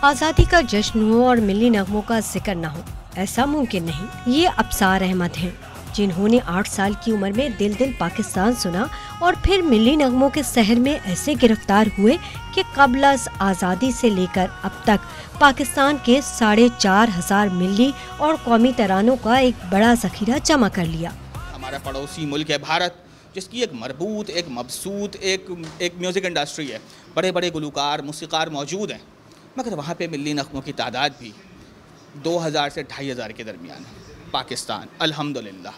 आज़ादी का जश्न हो और मिली नगमों का जिक्र न हो, ऐसा मुमकिन नहीं। ये अब्सार अहमद हैं, जिन्होंने 8 साल की उम्र में दिल दिल पाकिस्तान सुना और फिर मिली नगमों के सहर में ऐसे गिरफ्तार हुए कि क़ब्ल आज़ादी से लेकर अब तक पाकिस्तान के 4,500 मिली और कौमी तरानों का एक बड़ा ज़ख़ीरा जमा कर लिया। हमारा पड़ोसी मुल्क है भारत, जिसकी एक मरबूत, एक मबसूत, एक म्यूज़िक इंडस्ट्री है। बड़े बड़े गुलकार, मौसीक़ार मौजूद हैं, मगर वहाँ पे मिली नग़मों की तादाद भी 2000 से 2500 के दरमियान है। पाकिस्तान अल्हम्दुलिल्लाह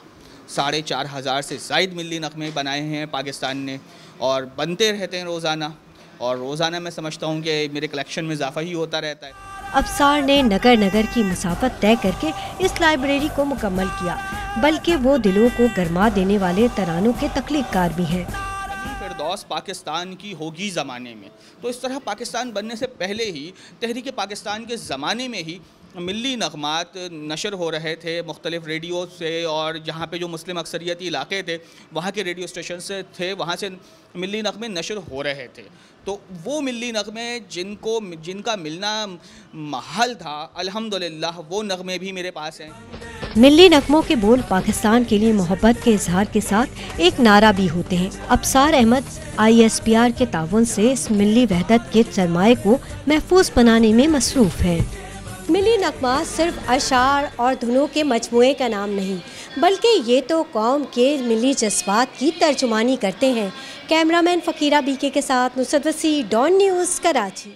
4,500 से ज़ायद मिली नग़मे बनाए हैं पाकिस्तान ने, और बनते रहते हैं रोज़ाना, और रोज़ाना मैं समझता हूँ कि मेरे कलेक्शन में इजाफा ही होता रहता है। अब्सार ने नगर नगर की मुसाफत तय करके इस लाइब्रेरी को मुकम्मल किया, बल्कि वो दिलों को गरमा देने वाले तरानों के तख्लीक़कार भी हैं। फिरदौस पाकिस्तान की होगी ज़माने में, तो इस तरह पाकिस्तान बनने से पहले ही तहरीक पाकिस्तान के ज़माने में ही मिली नग़मात नशर हो रहे थे मुख्तलिफ़ रेडियो से, और जहाँ पे जो मुस्लिम अक्सरियती इलाके थे वहाँ के रेडियो स्टेशन से थे, वहाँ से मिली नग़मे नशर हो रहे थे। तो वो मिली नग़मे जिनका मिलना महल था, अल्हम्दुलिल्लाह वो नग़मे भी मेरे पास हैं। मिली नग़मों के बोल पाकिस्तान के लिए मोहब्बत के इजहार के साथ एक नारा भी होते हैं। अब्सार अहमद ISPR के ताउन से इस मिली वहदत के सरमाए को महफूज बनाने में मसरूफ़ है। मिली नग़मा सिर्फ अशार और धुनों के मजमूए का नाम नहीं, बल्कि ये तो कौम के मिली जज्बात की तर्जुमानी करते हैं। कैमरामैन फ़कीरा BK के साथ नुसरत वसी, डॉन न्यूज़, कराची।